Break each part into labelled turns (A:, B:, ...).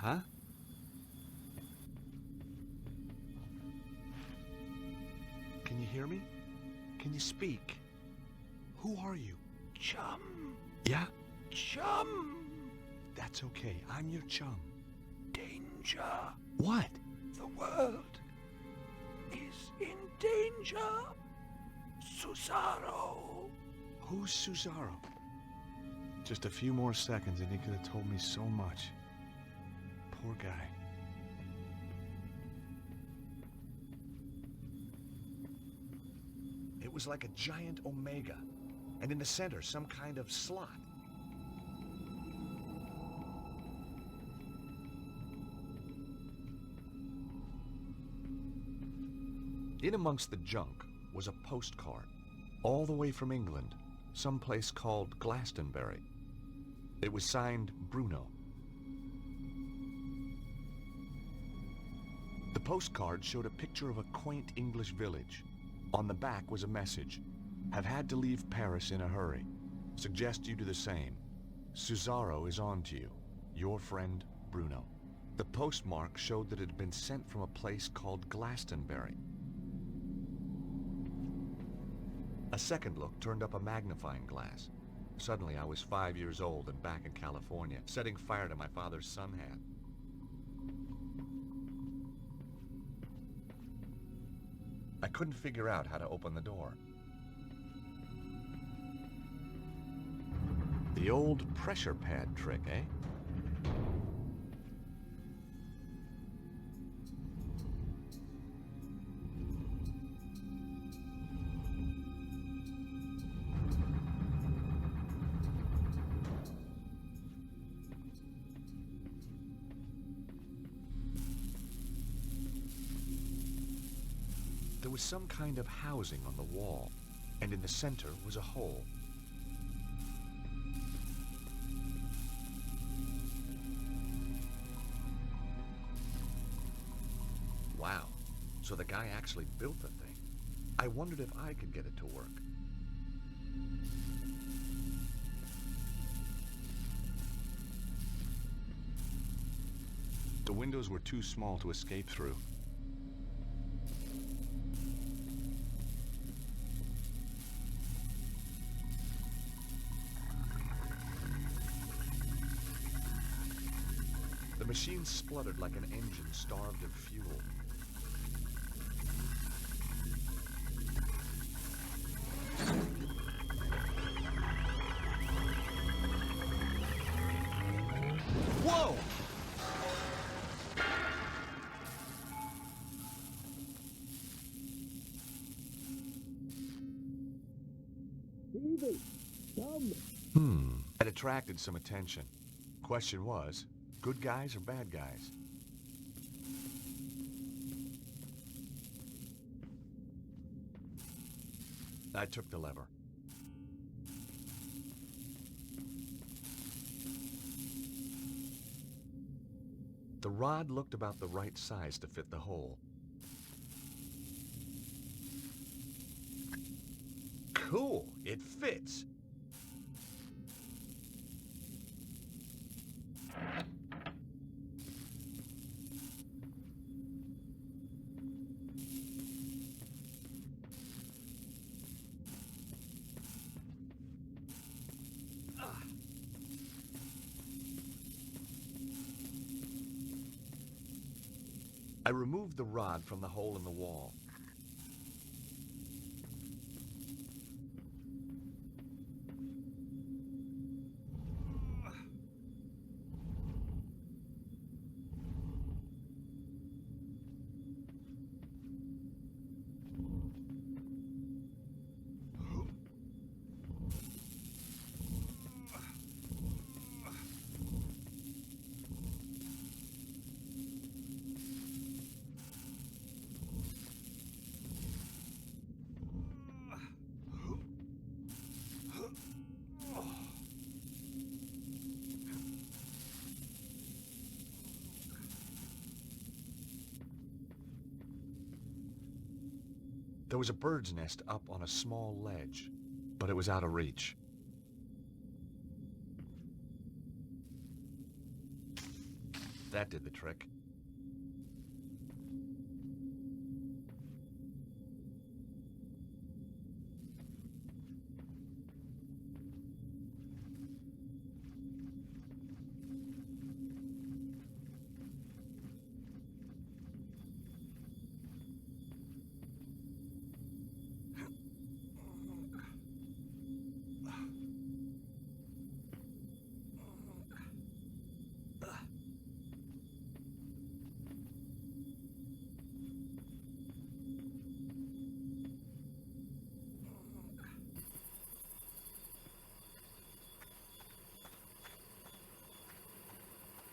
A: Huh? Can you hear me? Can you speak? Who are you?
B: Chum.
A: Yeah?
B: Chum.
A: That's okay. I'm your chum.
B: Danger.
A: What?
B: The world is in danger. Susaro.
A: Who's Susaro? Just a few more seconds and he could have told me so much. Poor guy. It was like a giant omega, and in the center, some kind of slot. In amongst the junk was a postcard, all the way from England, someplace called Glastonbury. It was signed Bruno. The postcard showed a picture of a quaint English village. On the back was a message. Have had to leave Paris in a hurry. Suggest you do the same. Susaro is on to you. Your friend, Bruno. The postmark showed that it had been sent from a place called Glastonbury. A second look turned up a magnifying glass. Suddenly I was 5 years old and back in California, setting fire to my father's sun hat. I couldn't figure out how to open the door. The old pressure pad trick, eh? There was some kind of housing on the wall, and in the center was a hole. Wow, so the guy actually built the thing. I wondered if I could get it to work. The windows were too small to escape through. The machine spluttered like an engine starved of fuel. Whoa!
B: Stevie, come.
A: It attracted some attention. Question was, good guys or bad guys? I took the lever. The rod looked about the right size to fit the hole. Cool, it fits. I removed the rod from the hole in the wall. There was a bird's nest up on a small ledge, but it was out of reach. That did the trick.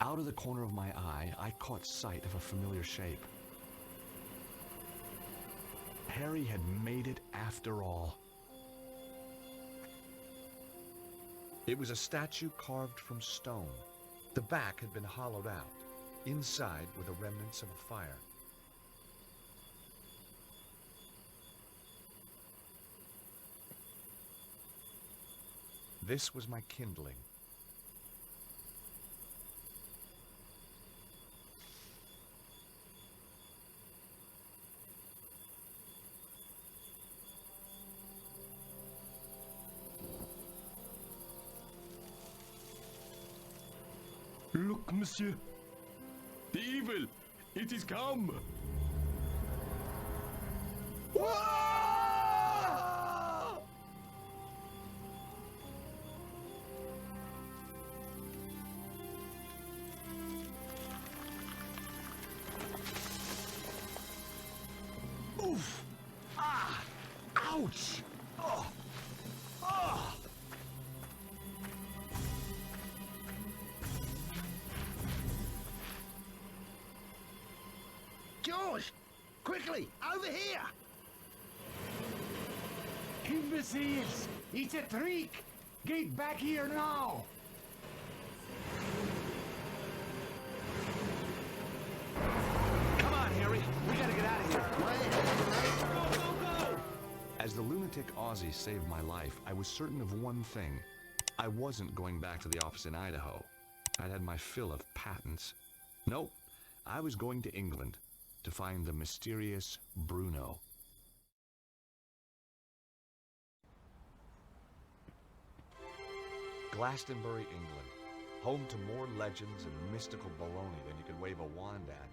A: Out of the corner of my eye, I caught sight of a familiar shape. Harry had made it after all. It was a statue carved from stone. The back had been hollowed out. Inside were the remnants of a fire. This was my kindling.
C: Look, monsieur. The evil! It is come!
A: Oof! Ah! Ouch! Oh! Oh!
B: George! Quickly! Over here!
D: Imbeciles! It's a trick! Get back here now!
A: Come on, Harry! We gotta get out of here! Go, go, go! As the lunatic Aussie saved my life, I was certain of one thing. I wasn't going back to the office in Idaho. I'd had my fill of patents. Nope, I was going to England to find the mysterious Bruno. Glastonbury, England, home to more legends and mystical baloney than you could wave a wand at.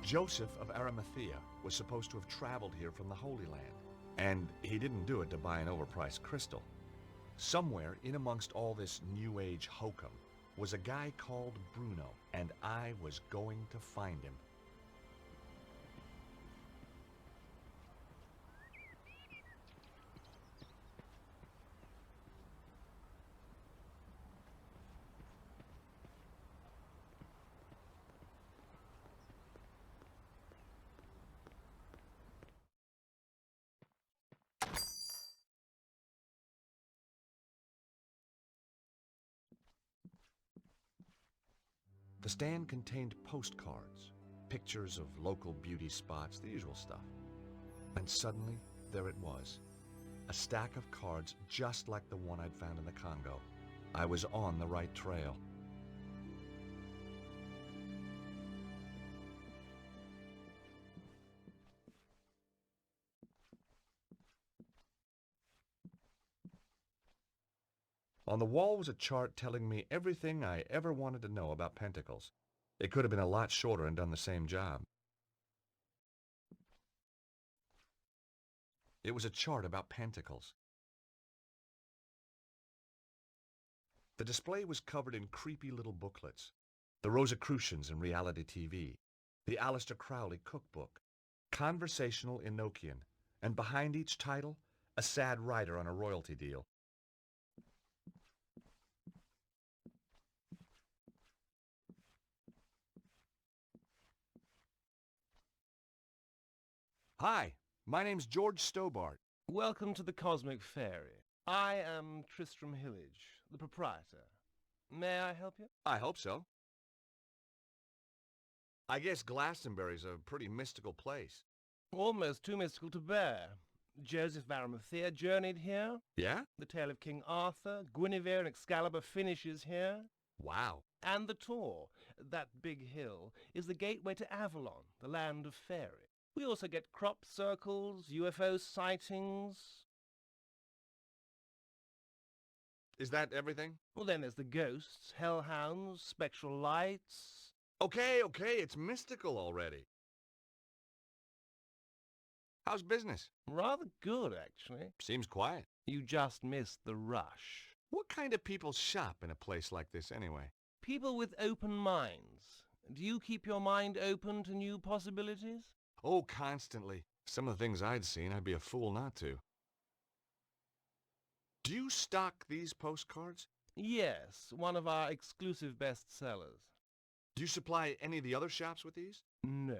A: Joseph of Arimathea was supposed to have traveled here from the Holy Land, and he didn't do it to buy an overpriced crystal. Somewhere in amongst all this New Age hokum was a guy called Bruno, and I was going to find him. The stand contained postcards, pictures of local beauty spots, the usual stuff. And suddenly, there it was. A stack of cards just like the one I'd found in the Congo. I was on the right trail. On the wall was a chart telling me everything I ever wanted to know about pentacles. It could have been a lot shorter and done the same job. It was a chart about pentacles. The display was covered in creepy little booklets. The Rosicrucians in reality TV, the Aleister Crowley cookbook, conversational Enochian, and behind each title, a sad writer on a royalty deal. Hi, my name's George Stobbart.
E: Welcome to the Cosmic Fairy. I am Tristram Hillage, the proprietor. May I help you?
A: I hope so. I guess Glastonbury's a pretty mystical place.
E: Almost too mystical to bear. Joseph of Arimathea journeyed here.
A: Yeah?
E: The tale of King Arthur, Guinevere and Excalibur finishes here.
A: Wow.
E: And the Tor, that big hill, is the gateway to Avalon, the land of fairy. We also get crop circles, UFO sightings.
A: Is that everything?
E: Well, then there's the ghosts, hellhounds, spectral lights.
A: Okay, it's mystical already. How's business?
E: Rather good, actually.
A: Seems quiet.
E: You just missed the rush.
A: What kind of people shop in a place like this anyway?
E: People with open minds. Do you keep your mind open to new possibilities?
A: Oh, constantly. Some of the things I'd seen, I'd be a fool not to. Do you stock these postcards?
E: Yes, one of our exclusive bestsellers.
A: Do you supply any of the other shops with these?
E: No,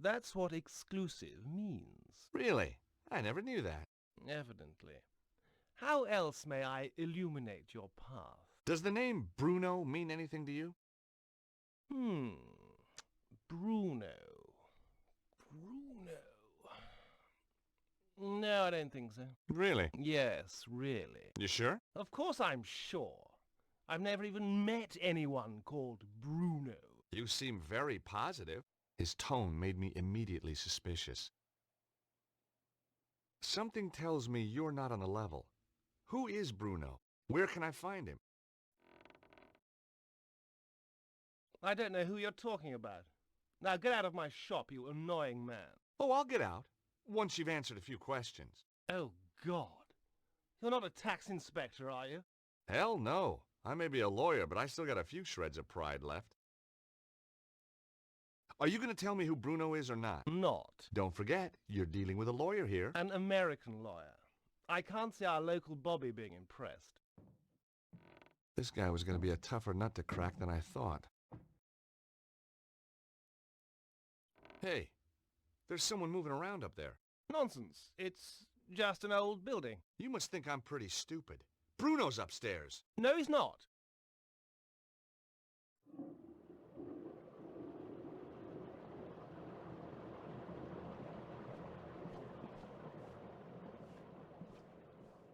E: that's what exclusive means.
A: Really? I never knew that.
E: Evidently. How else may I illuminate your path?
A: Does the name Bruno mean anything to you?
E: Bruno. No, I don't think so.
A: Really?
E: Yes, really.
A: You sure?
E: Of course I'm sure. I've never even met anyone called Bruno.
A: You seem very positive. His tone made me immediately suspicious. Something tells me you're not on the level. Who is Bruno? Where can I find him?
E: I don't know who you're talking about. Now get out of my shop, you annoying man.
A: Oh, I'll get out. Once you've answered a few questions.
E: Oh, God. You're not a tax inspector, are you?
A: Hell no. I may be a lawyer, but I still got a few shreds of pride left. Are you going to tell me who Bruno is or not?
E: Not.
A: Don't forget, you're dealing with a lawyer here.
E: An American lawyer. I can't see our local Bobby being impressed.
A: This guy was going to be a tougher nut to crack than I thought. Hey, there's someone moving around up there.
E: Nonsense. It's just an old building.
A: You must think I'm pretty stupid. Bruno's upstairs.
E: No, he's not.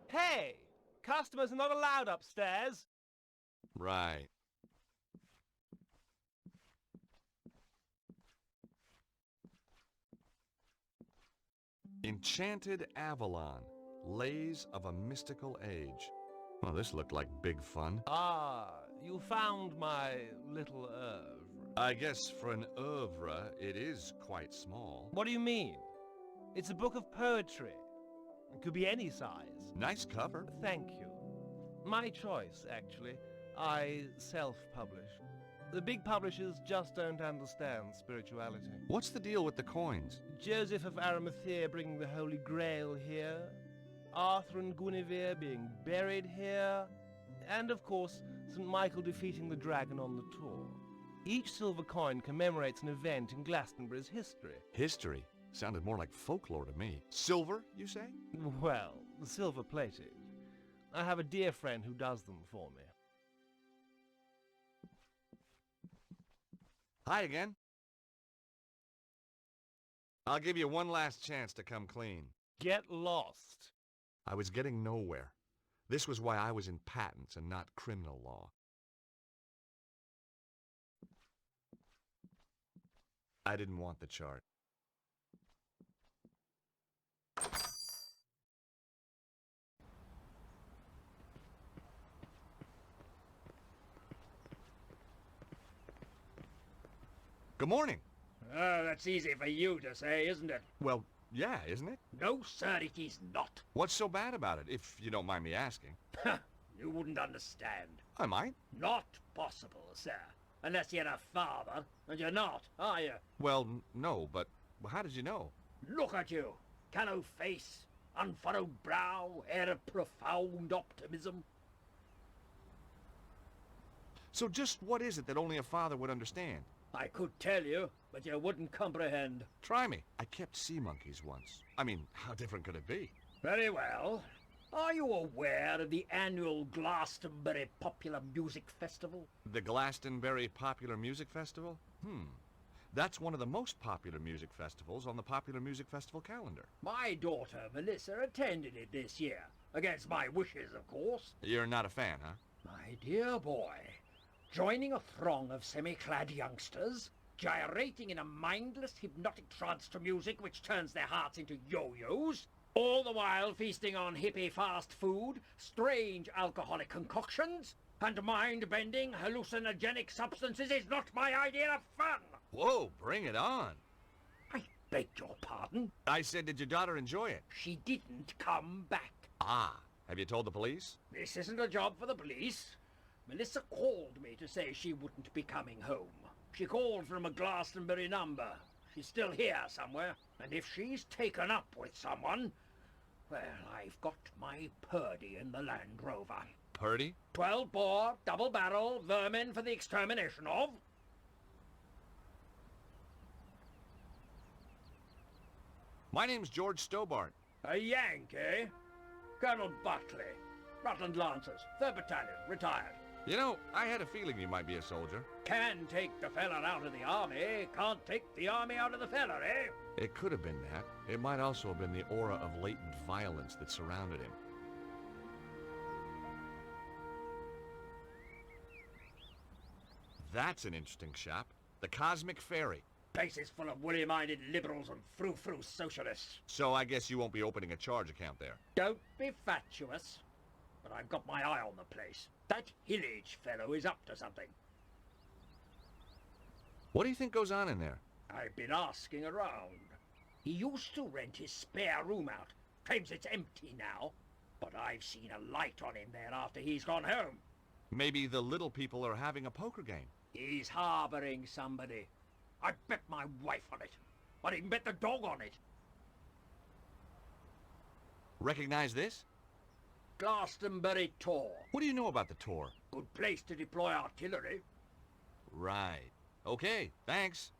E: Hey! Customers are not allowed upstairs.
A: Right. Enchanted Avalon, Lays of a Mystical Age. Well, this looked like big fun.
E: Ah, you found my little oeuvre.
A: I guess for an oeuvre, it is quite small.
E: What do you mean? It's a book of poetry. It could be any size.
A: Nice cover.
E: Thank you. My choice, actually. I self-publish. The big publishers just don't understand spirituality.
A: What's the deal with the coins?
E: Joseph of Arimathea bringing the Holy Grail here, Arthur and Guinevere being buried here, and of course, St. Michael defeating the dragon on the Tor. Each silver coin commemorates an event in Glastonbury's history.
A: History? Sounded more like folklore to me. Silver, you say?
E: Well, silver-plated. I have a dear friend who does them for me.
A: Hi again. I'll give you one last chance to come clean.
E: Get lost.
A: I was getting nowhere. This was why I was in patents and not criminal law. I didn't want the chart. Good morning.
B: Oh, that's easy for you to say, isn't it?
A: Well, yeah, isn't it?
B: No, sir, it is not.
A: What's so bad about it, if you don't mind me asking?
B: You wouldn't understand.
A: I might.
B: Not possible, sir. Unless you're a father, and you're not, are you?
A: Well, no, but how did you know?
B: Look at you. Callow face, unfurrowed brow, air of profound optimism.
A: So just what is it that only a father would understand?
B: I could tell you, but you wouldn't comprehend.
A: Try me. I kept sea monkeys once. I mean, how different could it be?
B: Very well. Are you aware of the annual Glastonbury Popular Music Festival?
A: The Glastonbury Popular Music Festival? That's one of the most popular music festivals on the Popular Music Festival calendar.
B: My daughter, Melissa, attended it this year. Against my wishes, of course.
A: You're not a fan, huh?
B: My dear boy, joining a throng of semi-clad youngsters, gyrating in a mindless hypnotic trance to music which turns their hearts into yo-yos, all the while feasting on hippie fast food, strange alcoholic concoctions, and mind-bending hallucinogenic substances is not my idea of fun!
A: Whoa, bring it on.
B: I beg your pardon?
A: I said, did your daughter enjoy it?
B: She didn't come back.
A: Ah, have you told the police?
B: This isn't a job for the police. Melissa called me to say she wouldn't be coming home. She called from a Glastonbury number. She's still here somewhere. And if she's taken up with someone, well, I've got my Purdy in the Land Rover.
A: Purdy?
B: 12-bore, double-barrel, vermin for the extermination of...
A: My name's George Stobbart.
B: A Yank, eh? Colonel Buckley. Rutland Lancers, 3rd Battalion, retired.
A: You know, I had a feeling you might be a soldier.
B: Can take the fella out of the army, can't take the army out of the fella, eh?
A: It could have been that. It might also have been the aura of latent violence that surrounded him. That's an interesting shop. The Cosmic Fairy.
B: Place is full of woolly-minded liberals and frou-frou socialists.
A: So I guess you won't be opening a charge account there.
B: Don't be fatuous, but I've got my eye on the place. That Hillage fellow is up to something.
A: What do you think goes on in there?
B: I've been asking around. He used to rent his spare room out. Claims it's empty now, but I've seen a light on him there after he's gone home.
A: Maybe the little people are having a poker game.
B: He's harboring somebody. I bet my wife on it. I'd even bet the dog on it.
A: Recognize this?
B: Glastonbury Tor.
A: What do you know about the tour?
B: Good place to deploy artillery.
A: Right. Okay, thanks.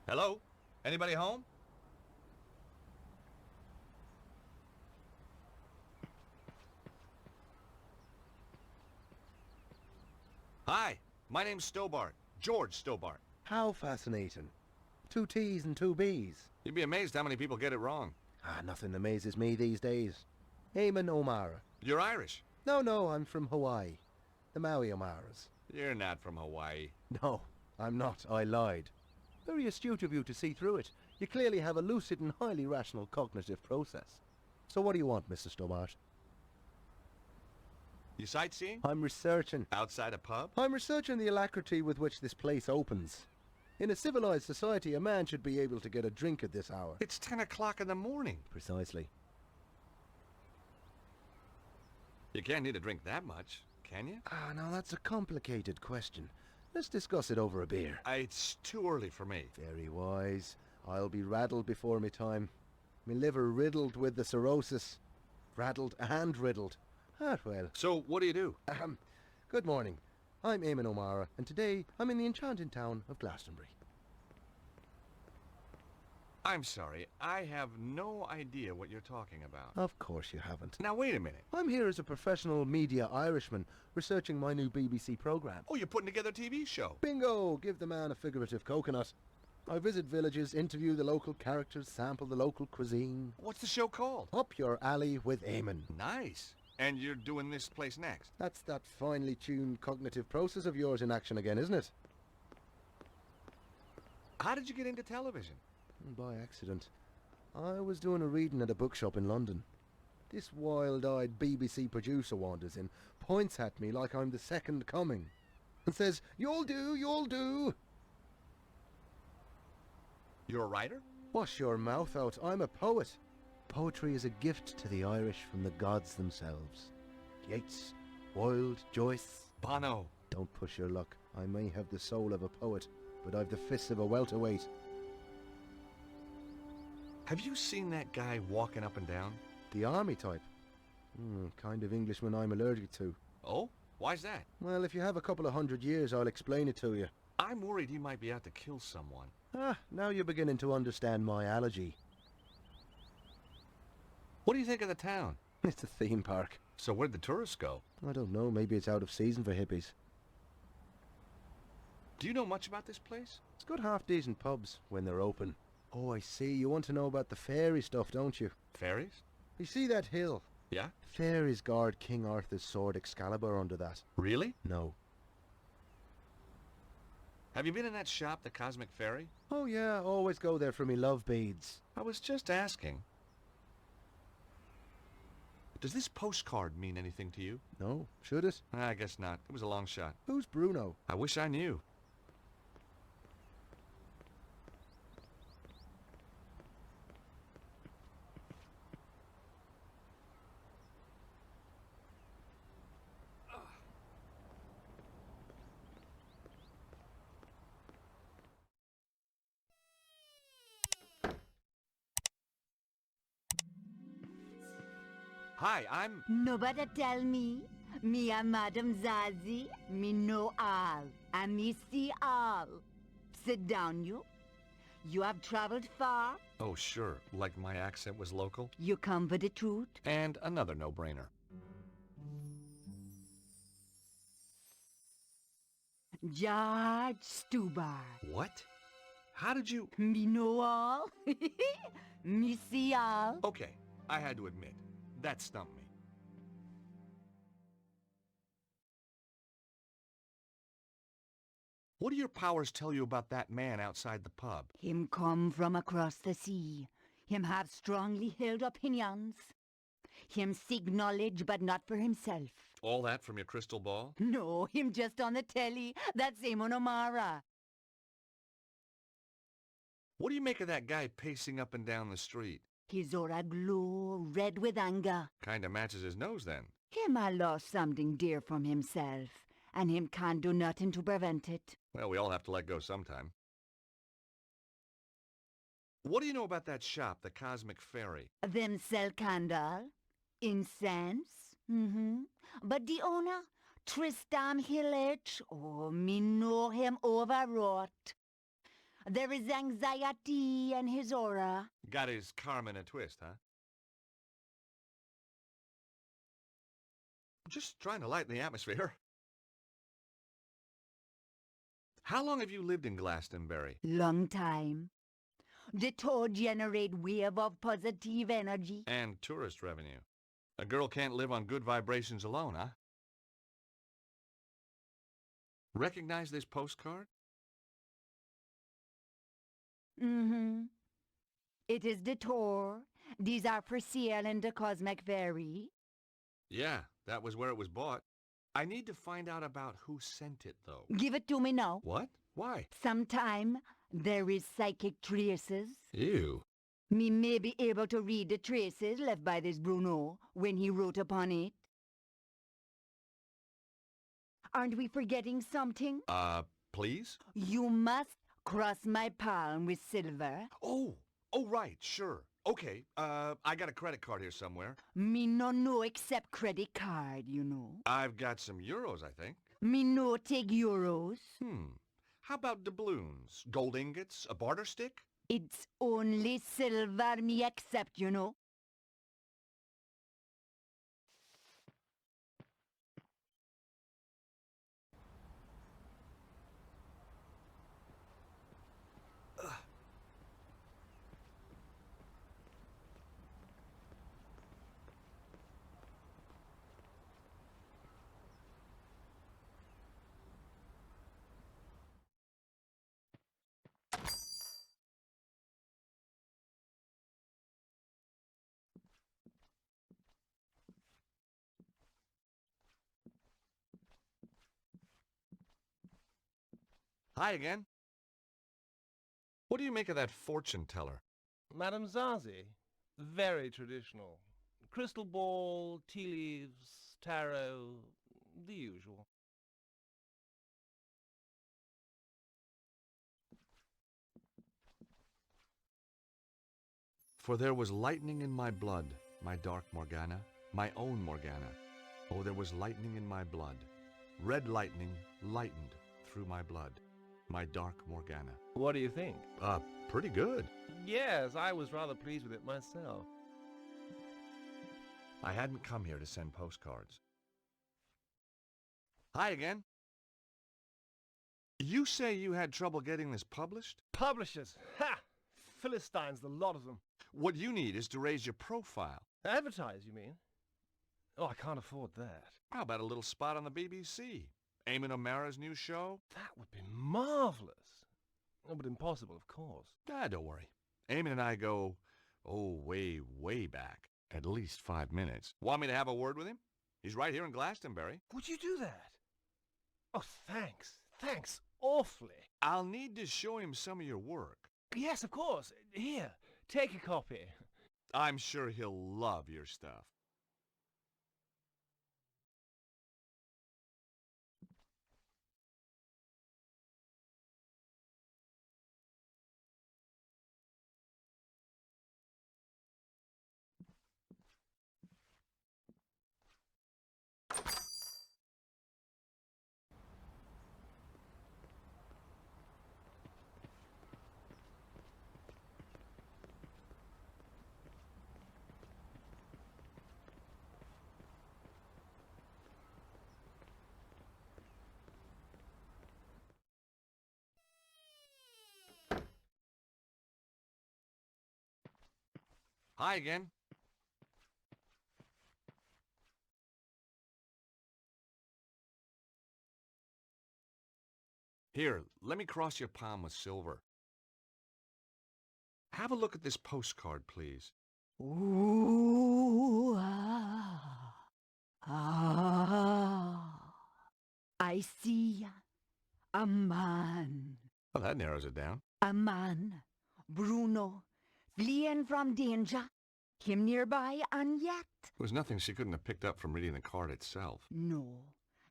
A: Hello? Anybody home? Hi, my name's Stobbart. George Stobbart.
F: How fascinating. 2 T's and 2 B's.
A: You'd be amazed how many people get it wrong.
F: Nothing amazes me these days. Eamon O'Mara.
A: You're Irish.
F: No, I'm from Hawaii. The Maui O'Maras.
A: You're not from Hawaii.
F: No, I'm not. I lied. Very astute of you to see through it. You clearly have a lucid and highly rational cognitive process. So what do you want, Mr. Stobbart?
A: You sightseeing?
F: I'm researching.
A: Outside a pub?
F: I'm researching the alacrity with which this place opens. In a civilized society, a man should be able to get a drink at this hour.
A: It's 10 o'clock in the morning.
F: Precisely.
A: You can't need a drink that much, can you?
F: Now that's a complicated question. Let's discuss it over a beer.
A: It's too early for me.
F: Very wise. I'll be raddled before me time. Me liver riddled with the cirrhosis. Raddled and riddled. Well.
A: So, what do you do?
F: Good morning. I'm Eamon O'Mara, and today I'm in the enchanting town of Glastonbury.
A: I'm sorry, I have no idea what you're talking about.
F: Of course you haven't.
A: Now, wait a minute.
F: I'm here as a professional media Irishman, researching my new BBC programme.
A: Oh, you're putting together a TV show.
F: Bingo! Give the man a figurative coconut. I visit villages, interview the local characters, sample the local cuisine.
A: What's the show called?
F: Up your alley with Eamon.
A: Nice. And you're doing this place next?
F: That's that finely tuned cognitive process of yours in action again, isn't it?
A: How did you get into television?
F: By accident. I was doing a reading at a bookshop in London. This wild-eyed BBC producer wanders in, points at me like I'm the second coming, and says, "You'll do, you'll do."
A: You're a writer?
F: Wash your mouth out, I'm a poet. Poetry is a gift to the Irish from the gods themselves. Yeats, Wilde, Joyce.
A: Bono.
F: Don't push your luck. I may have the soul of a poet, but I've the fists of a welterweight.
A: Have you seen that guy walking up and down?
F: The army type. Kind of Englishman I'm allergic to.
A: Oh? Why's that?
F: Well, if you have a couple of 100 years, I'll explain it to you.
A: I'm worried he might be out to kill someone.
F: Now you're beginning to understand my allergy.
A: What do you think of the town?
F: It's a theme park.
A: So where'd the tourists go?
F: I don't know, maybe it's out of season for hippies.
A: Do you know much about this place?
F: It's got half-decent pubs when they're open. Oh, I see. You want to know about the fairy stuff, don't you?
A: Fairies?
F: You see that hill?
A: Yeah?
F: Fairies guard King Arthur's sword Excalibur under that.
A: Really?
F: No.
A: Have you been in that shop, the Cosmic Fairy?
F: Oh yeah, always go there for me love beads.
A: I was just asking. Does this postcard mean anything to you?
F: No, should it?
A: I guess not. It was a long shot.
F: Who's Bruno?
A: I wish I knew. Hi, I'm...
G: Nobody tell me. Me a Madam Zazie. Me know all. And me see all. Sit down, you. You have traveled far.
A: Oh, sure. Like my accent was local.
G: You come for the truth.
A: And another no-brainer.
G: George Stobbart.
A: What? How did you...
G: Me know all. Me see all.
A: Okay, I had to admit, that stumped me. What do your powers tell you about that man outside the pub?
G: Him come from across the sea. Him have strongly held opinions. Him seek knowledge, but not for himself.
A: All that from your crystal ball?
G: No, him just on the telly. That's Amon O'Mara.
A: What do you make of that guy pacing up and down the street?
G: His aura glow, red with anger.
A: Kinda matches his nose then.
G: Him a lost something dear from himself, and him can't do nothing to prevent it.
A: Well, we all have to let go sometime. What do you know about that shop, the Cosmic Fairy?
G: Them sell candle, incense, But the owner, Tristan Hillage, oh, me know him overwrought. There is anxiety in his aura.
A: Got his karma in a twist, huh? Just trying to lighten the atmosphere. How long have you lived in Glastonbury?
G: Long time. The toad generate wave of positive energy.
A: And tourist revenue. A girl can't live on good vibrations alone, huh? Recognize this postcard?
G: It is the tour. These are for sale in the Cosmic Fairy.
A: Yeah, that was where it was bought. I need to find out about who sent it, though.
G: Give it to me now.
A: What? Why?
G: Sometime there is psychic traces.
A: Ew.
G: Me may be able to read the traces left by this Bruno when he wrote upon it. Aren't we forgetting something?
A: Please?
G: You must cross my palm with silver.
A: Oh, right, sure. Okay, I got a credit card here somewhere.
G: Me no know except credit card, you know.
A: I've got some euros, I think.
G: Me no take euros.
A: How about doubloons? Gold ingots? A barter stick?
G: It's only silver me accept, you know.
A: Hi again. What do you make of that fortune teller?
E: Madam Zazie, very traditional. Crystal ball, tea leaves, tarot, the usual.
A: For there was lightning in my blood, my dark Morgana, my own Morgana. Oh, there was lightning in my blood. Red lightning lightened through my blood. My dark Morgana.
E: What do you think?
A: Pretty good.
E: Yes, I was rather pleased with it myself.
A: I hadn't come here to send postcards. Hi again. You say you had trouble getting this published?
E: Publishers! Ha! Philistines, the lot of them.
A: What you need is to raise your profile.
E: Advertise, you mean? Oh, I can't afford that.
A: How about a little spot on the BBC? Eamon O'Mara's new show?
E: That would be marvelous. Oh, but impossible, of course.
A: Ah, don't worry. Eamon and I go, way, way back. At least 5 minutes. Want me to have a word with him? He's right here in Glastonbury.
E: Would you do that? Oh, thanks. Thanks awfully.
A: I'll need to show him some of your work.
E: Yes, of course. Here, take a copy.
A: I'm sure he'll love your stuff. Hi again. Here, let me cross your palm with silver. Have a look at this postcard, please.
G: Ooh, ah, ah. I see a man.
A: Well, that narrows it down.
G: A man, Bruno, fleeing from danger. Him nearby and yet.
A: There was nothing she couldn't have picked up from reading the card itself.
G: No,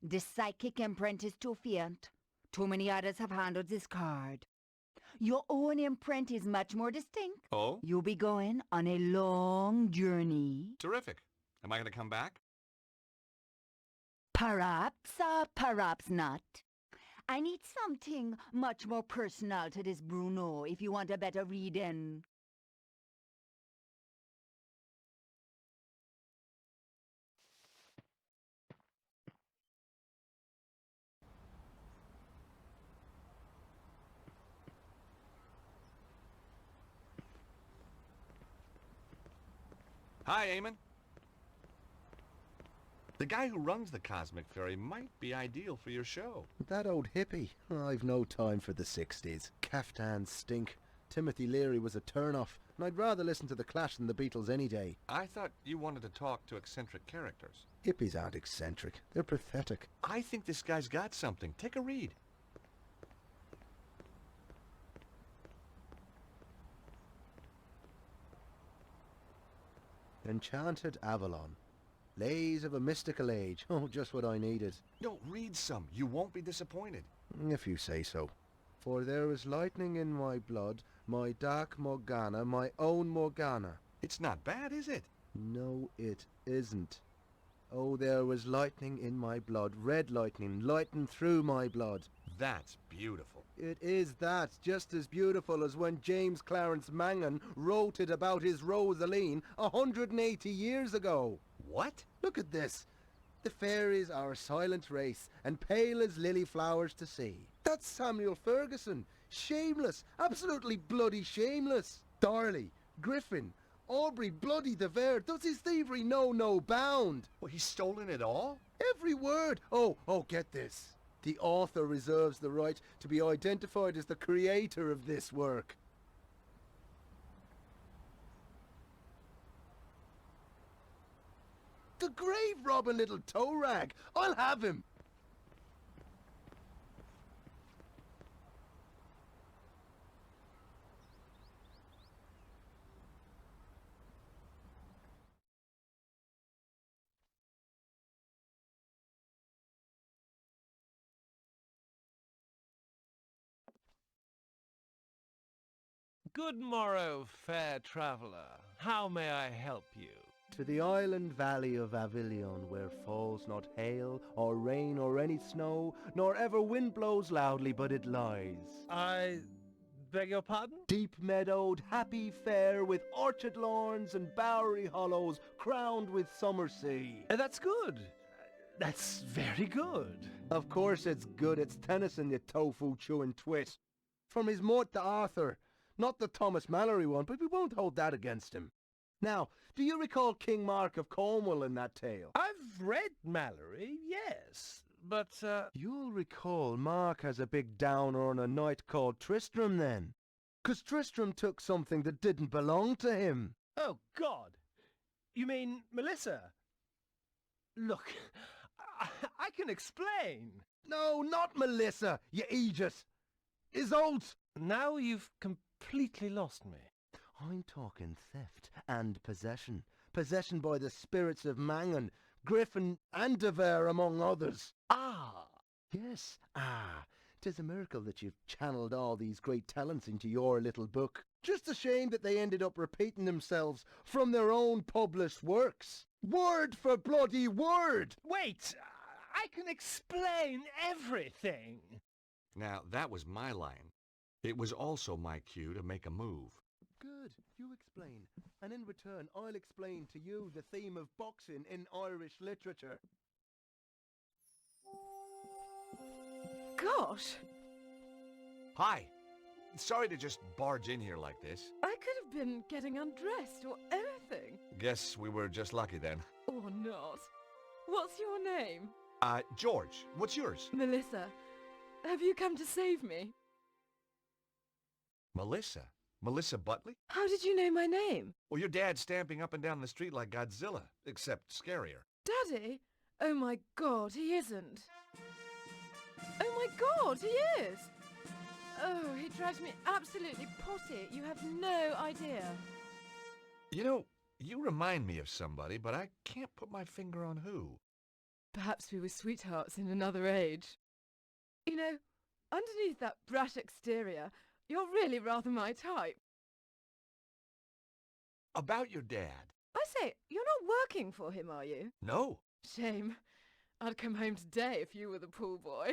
G: the psychic imprint is too faint. Too many others have handled this card. Your own imprint is much more distinct.
A: Oh?
G: You'll be going on a long journey.
A: Terrific. Am I going to come back?
G: Perhaps, perhaps not. I need something much more personal to this Bruno if you want a better reading.
A: Hi, Eamon. The guy who runs the Cosmic Ferry might be ideal for your show.
F: That old hippie. I've no time for the 60s. Caftans stink. Timothy Leary was a turn-off, and I'd rather listen to The Clash than the Beatles any day.
A: I thought you wanted to talk to eccentric characters.
F: Hippies aren't eccentric. They're pathetic.
A: I think this guy's got something. Take a read.
F: Enchanted Avalon. Lays of a mystical age. Oh, just what I needed.
A: No, read some. You won't be disappointed.
F: If you say so. For there is lightning in my blood, my dark Morgana, my own Morgana.
A: It's not bad, is it?
F: No, it isn't. Oh, there was lightning in my blood, red lightning, lighting through my blood.
A: That's beautiful.
F: It is that, just as beautiful as when James Clarence Mangan wrote it about his Rosaline 180 years ago.
A: What?
F: Look at this. The fairies are a silent race, and pale as lily flowers to see. That's Samuel Ferguson. Shameless, absolutely bloody shameless. Darley, Griffin, Aubrey bloody de Vere, does his thievery know no bound?
A: Well, he's stolen it all?
F: Every word. Oh, get this. The author reserves the right to be identified as the creator of this work. The grave-robbing little toe rag. I'll have him.
E: Good morrow, fair traveller. How may I help you?
F: To the island valley of Avilion, where falls not hail, or rain, or any snow, nor ever wind blows loudly, but it lies.
E: I beg your pardon?
F: Deep-meadowed, happy fair, with orchard lawns and bowery hollows, crowned with summer sea.
E: That's good. That's very good.
F: Of course it's good. It's Tennyson, you tofu-chewing twit. From his mort to Arthur. Not the Thomas Mallory one, but we won't hold that against him. Now, do you recall King Mark of Cornwall in that tale?
E: I've read Mallory, yes, but,
F: You'll recall Mark has a big downer on a knight called Tristram then. 'Cause Tristram took something that didn't belong to him.
E: oh, God. You mean Melissa? Look, I can explain.
F: No, not Melissa, you idiot. Isolde.
E: Now you've completely lost me.
F: I'm talking theft and possession. Possession by the spirits of Mangan, Griffin and Devere, among others.
E: Ah!
F: Yes, 'Tis a miracle that you've channeled all these great talents into your little book. Just a shame that they ended up repeating themselves from their own published works. Word for bloody word!
E: Wait! I can explain everything!
A: Now, that was my line. It was also my cue to make a move.
F: Good, you explain. And in return, I'll explain to you the theme of boxing in Irish literature.
H: Gosh,
A: Hi! Sorry to just barge in here like this.
H: I could have been getting undressed or anything.
A: Guess we were just lucky then.
H: Or not. What's your name?
A: George, what's yours?
H: Melissa. Have you come to save me?
A: Melissa? Melissa Butley?
H: How did you know my name?
A: Well, your dad's stamping up and down the street like Godzilla, except scarier.
H: Daddy? Oh my God, he isn't. Oh my God, he is! Oh, he drives me absolutely potty. You have no idea.
A: You know, you remind me of somebody, but I can't put my finger on who.
H: Perhaps we were sweethearts in another age. You know, underneath that brat exterior, you're really rather my type.
A: About your dad.
H: I say, you're not working for him, are you?
A: No.
H: Shame. I'd come home today if you were the pool boy.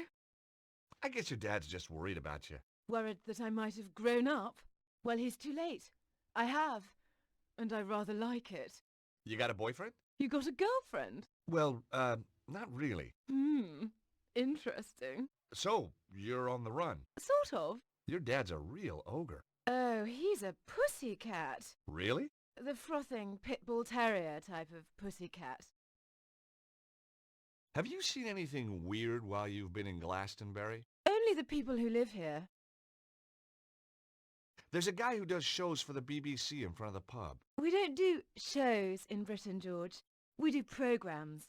A: I guess your dad's just worried about you.
H: Worried that I might have grown up? Well, he's too late. I have. And I rather like it.
A: You got a boyfriend?
H: You got a girlfriend?
A: Well, not really.
H: Interesting.
A: So, you're on the run.
H: Sort of.
A: Your dad's a real ogre.
H: Oh, he's a pussycat.
A: Really?
H: The frothing pit bull terrier type of pussycat.
A: Have you seen anything weird while you've been in Glastonbury?
H: Only the people who live here.
A: There's a guy who does shows for the BBC in front of the pub.
H: We don't do shows in Britain, George. We do programmes.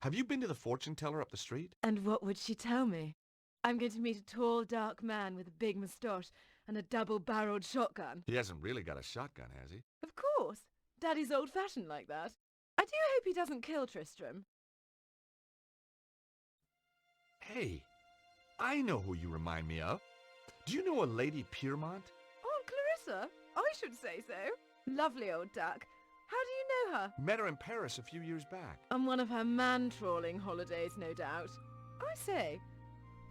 A: Have you been to the fortune teller up the street?
H: And what would she tell me? I'm going to meet a tall, dark man with a big moustache and a double-barreled shotgun.
A: He hasn't really got a shotgun, has he?
H: Of course. Daddy's old-fashioned like that. I do hope he doesn't kill Tristram.
A: Hey, I know who you remind me of. Do you know a Lady Piermont?
H: Aunt Clarissa? I should say so. Lovely old duck. How do you know her?
A: Met her in Paris a few years back.
H: On one of her man-trawling holidays, no doubt. I say,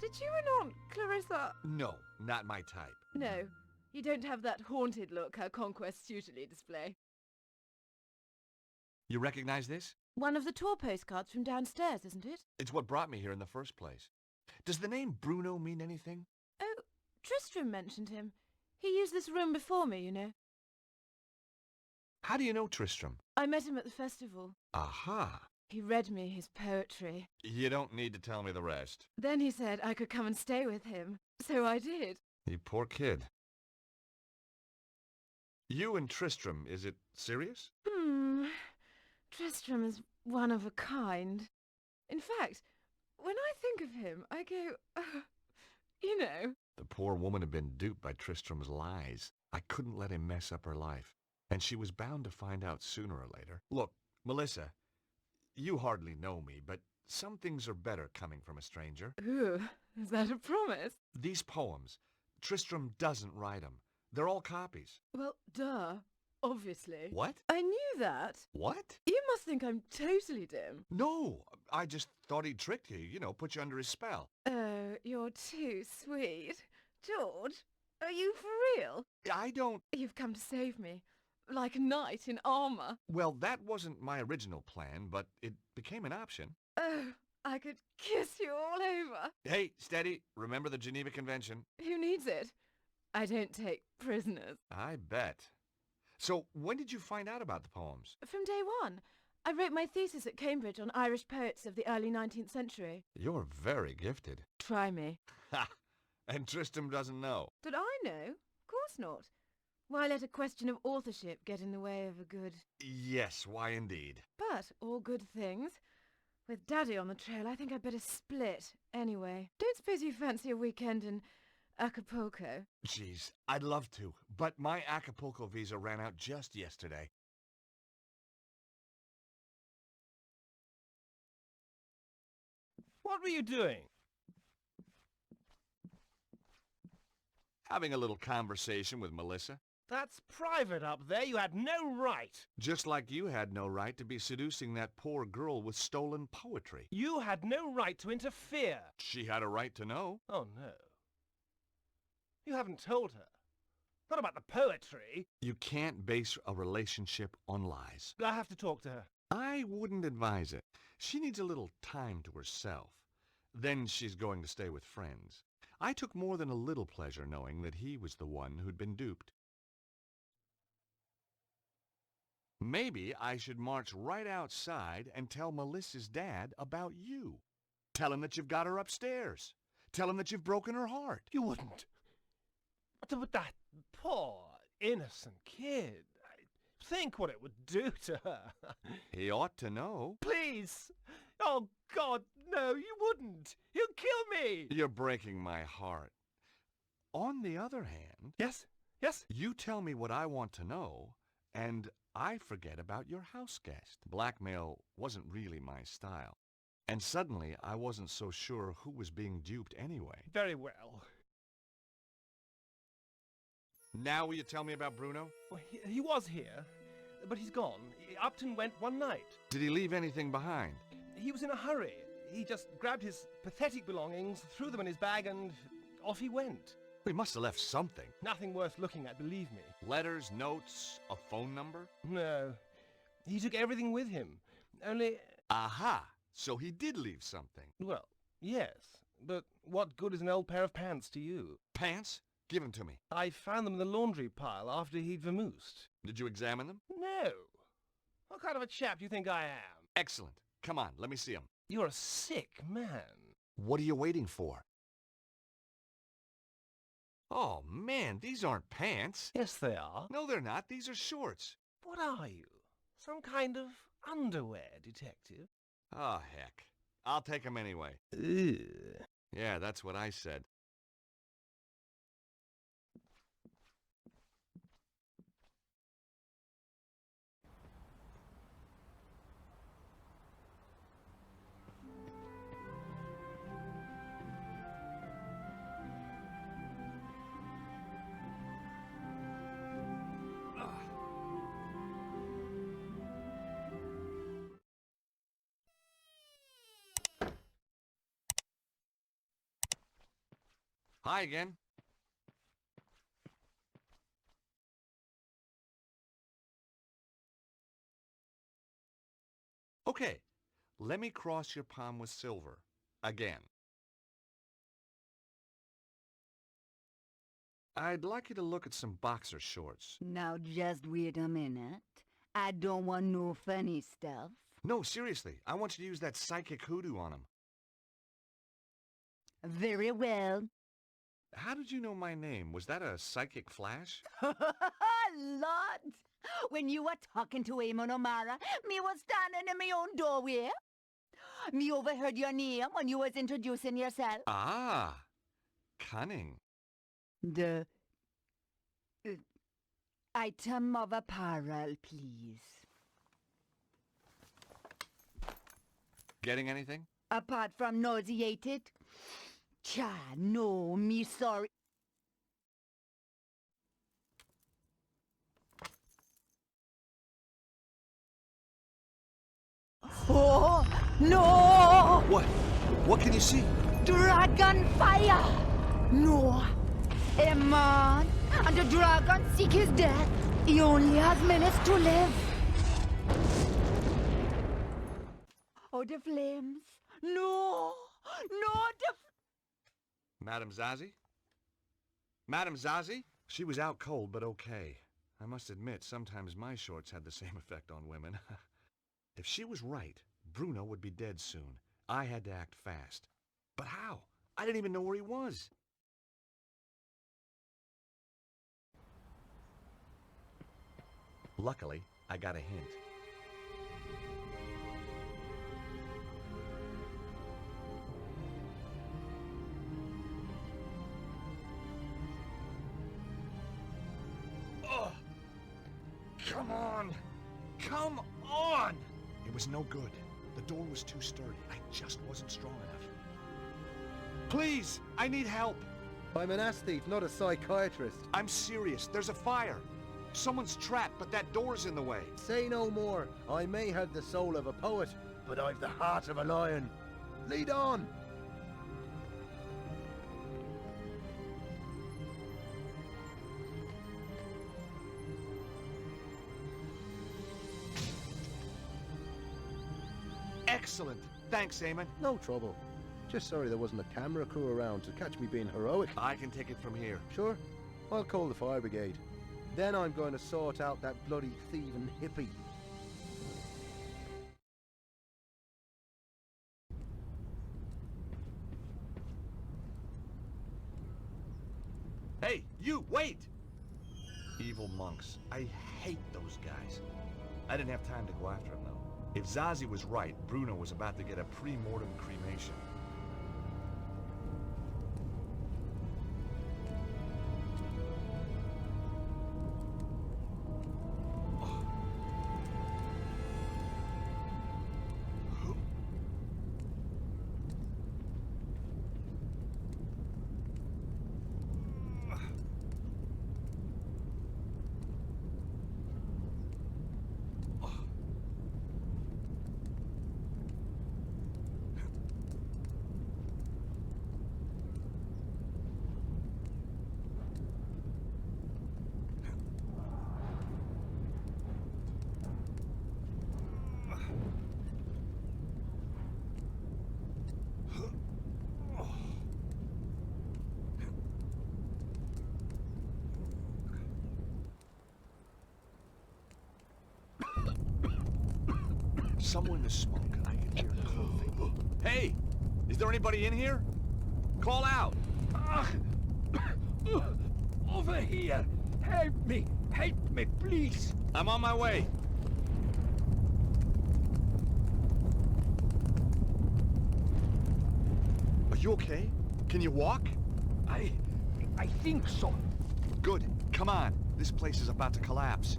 H: did you and Aunt Clarissa...
A: No, not my type.
H: No, you don't have that haunted look her conquests usually display.
A: You recognize this?
H: One of the tour postcards from downstairs, isn't it?
A: It's what brought me here in the first place. Does the name Bruno mean anything?
H: Oh, Tristram mentioned him. He used this room before me, you know.
A: How do you know Tristram?
H: I met him at the festival.
A: Aha!
H: He read me his poetry.
A: You don't need to tell me the rest.
H: Then he said I could come and stay with him. So I did.
A: You poor kid. You and Tristram, is it serious?
H: Tristram is one of a kind. In fact, when I think of him, I go, you know.
A: The poor woman had been duped by Tristram's lies. I couldn't let him mess up her life. And she was bound to find out sooner or later. Look, Melissa, you hardly know me, but some things are better coming from a stranger.
H: Ooh, is that a promise?
A: These poems, Tristram doesn't write them. They're all copies.
H: Well, duh. Obviously.
A: What?
H: I knew that.
A: What?
H: You must think I'm totally dim.
A: No, I just thought he'd tricked you, put you under his spell.
H: Oh, you're too sweet. George, are you for real?
A: I don't...
H: You've come to save me. Like a knight in armour.
A: Well, that wasn't my original plan, but it became an option.
H: Oh, I could kiss you all over.
A: Hey, steady. Remember the Geneva Convention?
H: Who needs it? I don't take prisoners.
A: I bet. So, when did you find out about the poems?
H: From day one. I wrote my thesis at Cambridge on Irish poets of the early 19th century.
A: You're very gifted.
H: Try me.
A: Ha! And Tristram doesn't know.
H: Did I know? Of course not. Why let a question of authorship get in the way of a good...
A: Yes, why indeed.
H: But all good things. With Daddy on the trail, I think I'd better split. Anyway, don't suppose you fancy a weekend in Acapulco?
A: Jeez, I'd love to, but my Acapulco visa ran out just yesterday.
E: What were you doing?
A: Having a little conversation with Melissa.
E: That's private up there. You had no right.
A: Just like you had no right to be seducing that poor girl with stolen poetry.
E: You had no right to interfere.
A: She had a right to know.
E: Oh, no. You haven't told her. Not about the poetry.
A: You can't base a relationship on lies.
E: I have to talk to her.
A: I wouldn't advise it. She needs a little time to herself. Then she's going to stay with friends. I took more than a little pleasure knowing that he was the one who'd been duped. Maybe I should march right outside and tell Melissa's dad about you. Tell him that you've got her upstairs. Tell him that you've broken her heart.
E: You wouldn't. But that poor, innocent kid. Think what it would do to her.
A: He ought to know.
E: Please. Oh, God, no, you wouldn't. He'll kill me.
A: You're breaking my heart. On the other hand...
E: Yes? Yes?
A: You tell me what I want to know, and I forget about your house guest. Blackmail wasn't really my style. And suddenly, I wasn't so sure who was being duped anyway.
E: Very well.
A: Now will you tell me about Bruno?
E: Well, he was here, but he's gone. Upton went one night.
A: Did he leave anything behind?
E: He was in a hurry. He just grabbed his pathetic belongings, threw them in his bag, and off he went.
A: He must have left something.
E: Nothing worth looking at, believe me.
A: Letters, notes, a phone number?
E: No. He took everything with him. Only...
A: Aha! So he did leave something.
E: Well, yes. But what good is an old pair of pants to you?
A: Pants? Give them to me.
E: I found them in the laundry pile after he'd vamoosed.
A: Did you examine them?
E: No. What kind of a chap do you think I am?
A: Excellent. Come on, let me see them.
E: You're a sick man.
A: What are you waiting for? Oh, man, these aren't pants.
E: Yes, they are.
A: No, they're not. These are shorts.
E: What are you? Some kind of underwear detective?
A: Oh, heck. I'll take them anyway.
E: Ugh.
A: Yeah, that's what I said. Hi again. Okay, let me cross your palm with silver. Again. I'd like you to look at some boxer shorts.
G: Now just wait a minute. I don't want no funny stuff.
A: No, seriously, I want you to use that psychic hoodoo on them.
G: Very well.
A: How did you know my name? Was that a psychic flash?
G: Lord! When you were talking to Eamon O'Mara, me was standing in my own doorway. Me overheard your name when you was introducing yourself.
A: Ah, cunning.
G: The item of apparel, please.
A: Getting anything?
G: Apart from nauseated? Cha, no, me sorry. Oh, no!
A: What? What can you see?
G: Dragon fire! No. A man and the dragon seek his death. He only has minutes to live. Oh, the flames. No! No!
A: Madame Zazie? Madame Zazie? She was out cold, but okay. I must admit, sometimes my shorts had the same effect on women. If she was right, Bruno would be dead soon. I had to act fast. But how? I didn't even know where he was. Luckily, I got a hint. Ugh! Come on! Come on! It was no good. The door was too sturdy. I just wasn't strong enough. Please! I need help!
F: I'm an aesthete, not a psychiatrist.
A: I'm serious. There's a fire. Someone's trapped, but that door's in the way.
F: Say no more. I may have the soul of a poet, but I've the heart of a lion. Lead on!
A: Excellent. Thanks, Eamon.
F: No trouble. Just sorry there wasn't a camera crew around to catch me being heroic.
A: I can take it from here.
F: Sure, I'll call the fire brigade. Then I'm going to sort out that bloody thieving hippie.
A: Hey, you, wait! Evil monks. I hate those guys. I didn't have time to go after him, though. If Zazie was right, Bruno was about to get a pre-mortem cremation. Somewhere in the smoke, I can hear the clothing. Hey! Is there anybody in here? Call out!
B: Over here! Help me! Help me, please!
A: I'm on my way. Are you okay? Can you walk?
B: I think so.
A: Good. Come on. This place is about to collapse.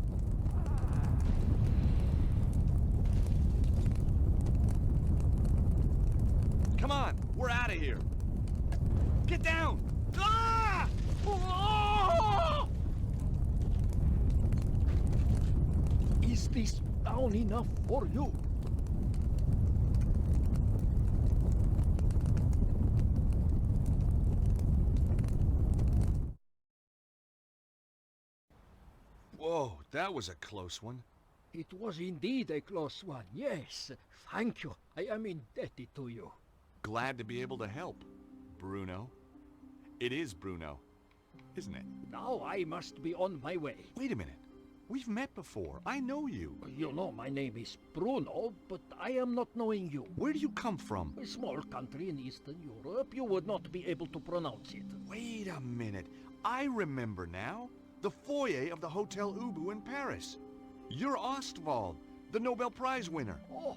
A: Come on, we're out of here. Get down! Ah! Oh!
B: Is this down enough for you?
A: Whoa, that was a close one.
B: It was indeed a close one, yes. Thank you. I am indebted to you.
A: Glad to be able to help, Bruno. It is Bruno, isn't it?
B: Now I must be on my way.
A: Wait a minute. We've met before. I know you.
B: You know my name is Bruno, but I am not knowing you.
A: Where do you come from?
B: A small country in Eastern Europe. You would not be able to pronounce it.
A: Wait a minute. I remember now. The foyer of the Hotel Ubu in Paris. You're Ostwald, the Nobel Prize winner.
B: Oh,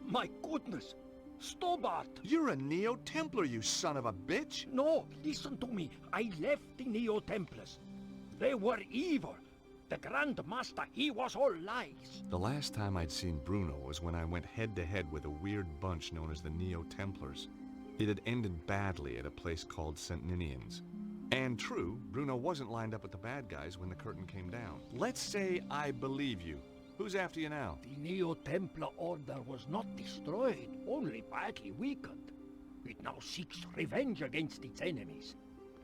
B: my goodness. Stobbart!
A: You're a Neo-Templar, you son of a bitch!
B: No, listen to me. I left the Neo-Templars. They were evil. The Grand Master, he was all lies.
A: The last time I'd seen Bruno was when I went head-to-head with a weird bunch known as the Neo-Templars. It had ended badly at a place called St. Ninian's. And true, Bruno wasn't lined up with the bad guys when the curtain came down. Let's say I believe you. Who's after you now?
B: The Neo-Templar Order was not destroyed, only badly weakened. It now seeks revenge against its enemies.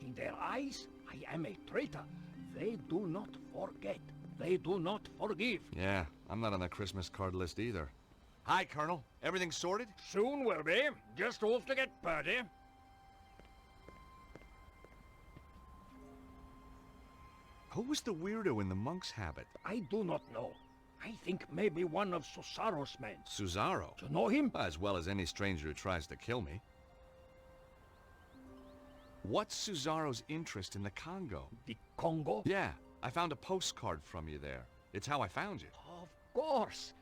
B: In their eyes, I am a traitor. They do not forget. They do not forgive.
A: Yeah, I'm not on the Christmas card list either. Hi, Colonel. Everything sorted?
B: Soon will be. Just off to get Purdy.
A: Who was the weirdo in the monk's habit?
B: I do not know. I think maybe one of Susaro's men.
A: Cesaro?
B: Do you know him?
A: As well as any stranger who tries to kill me. What's Cesaro's interest in the Congo?
B: The Congo?
A: Yeah, I found a postcard from you there. It's how I found you.
B: Of course.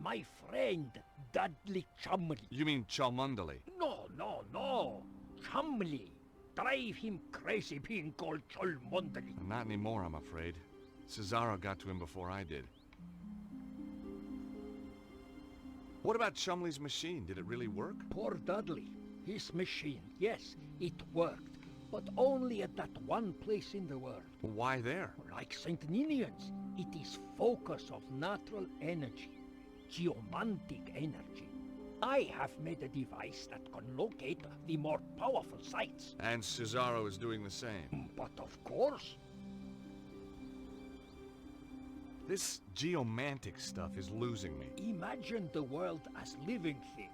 B: My friend, Dudley Chumley.
A: You mean Cholmondeley?
B: No. Chumley. Drive him crazy being called Cholmondeley.
A: Not anymore, I'm afraid. Cesaro got to him before I did. What about Chumley's machine? Did it really work?
B: Poor Dudley. His machine, yes, it worked. But only at that one place in the world.
A: Why there?
B: Like St. Ninian's, it is focus of natural energy. Geomantic energy. I have made a device that can locate the more powerful sites.
A: And Cesaro is doing the same.
B: But of course.
A: This geomantic stuff is losing me.
B: Imagine the world as living thing.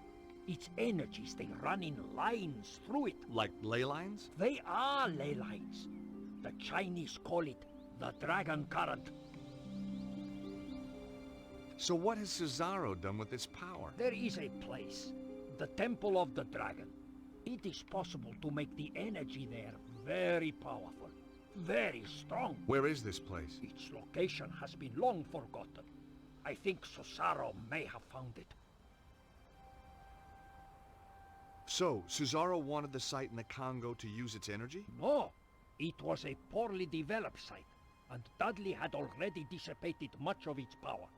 B: Its energies, they run in lines through it.
A: Like ley lines?
B: They are ley lines. The Chinese call it the dragon current.
A: So what has Cesaro done with this power?
B: There is a place, the Temple of the Dragon. It is possible to make the energy there very powerful, very strong.
A: Where is this place?
B: Its location has been long forgotten. I think Cesaro may have found it.
A: So, Cesaro wanted the site in the Congo to use its energy?
B: No, it was a poorly developed site, and Dudley had already dissipated much of its power.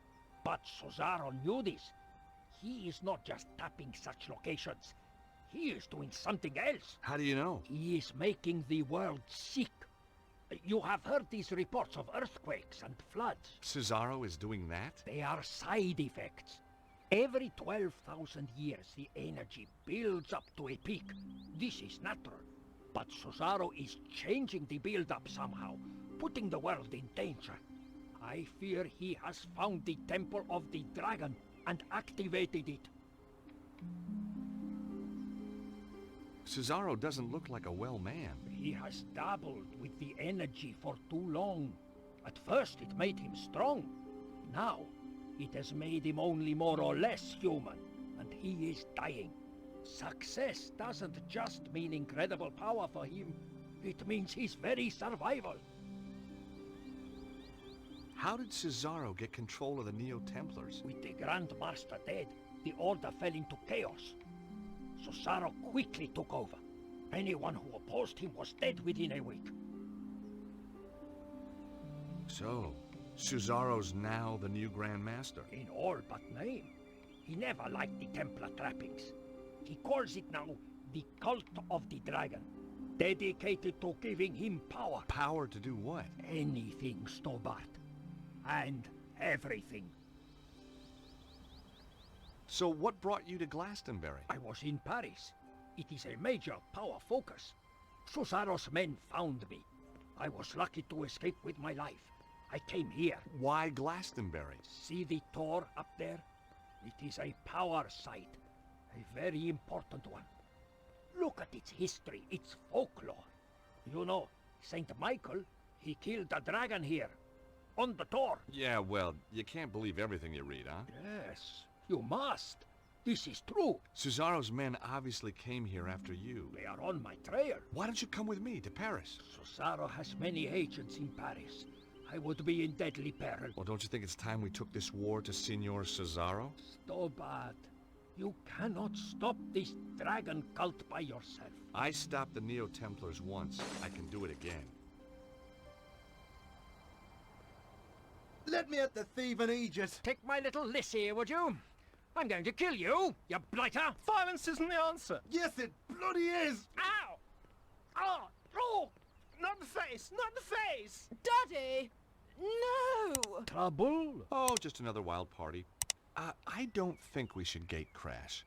B: But Cesaro knew this. He is not just tapping such locations. He is doing something else.
A: How do you know?
B: He is making the world sick. You have heard these reports of earthquakes and floods.
A: Cesaro is doing that?
B: They are side effects. Every 12,000 years, the energy builds up to a peak. This is natural. But Cesaro is changing the build-up somehow, putting the world in danger. I fear he has found the Temple of the Dragon and activated it.
A: Cesaro doesn't look like a well man.
B: He has dabbled with the energy for too long. At first it made him strong. Now it has made him only more or less human, and he is dying. Success doesn't just mean incredible power for him. It means his very survival.
A: How did Cesaro get control of the Neo-Templars?
B: With the Grand Master dead, the Order fell into chaos. Cesaro quickly took over. Anyone who opposed him was dead within a week.
A: So, Cesaro's now the new Grand Master?
B: In all but name. He never liked the Templar trappings. He calls it now the Cult of the Dragon, dedicated to giving him power.
A: Power to do what?
B: Anything, Stobbart. And everything.
A: So what brought you to Glastonbury?
B: I was in Paris. It is a major power focus. Cesaro's men found me. I was lucky to escape with my life. I came here.
A: Why Glastonbury?
B: See the Tor up there? It is a power site. A very important one. Look at its history, its folklore. You know, Saint Michael, he killed a dragon here. On the Tor.
A: Yeah, well, you can't believe everything you read, huh?
B: Yes, you must. This is true.
A: Cesaro's men obviously came here after you.
B: They are on my trail.
A: Why don't you come with me to Paris?
B: Cesaro has many agents in Paris. I would be in deadly peril.
A: Well, don't you think it's time we took this war to Signor Cesaro?
B: Stobbart, you cannot stop this dragon cult by yourself.
A: I stopped the Neo-Templars once. I can do it again.
F: Let me at the thieving Aegis!
B: Take my little Lissy, would you? I'm going to kill you, you blighter!
E: Violence isn't the answer.
F: Yes, it bloody is!
E: Ow! Oh! Oh! Not the face! Not the face!
H: Daddy! No!
B: Trouble?
A: Oh, just another wild party. I don't think we should gate crash.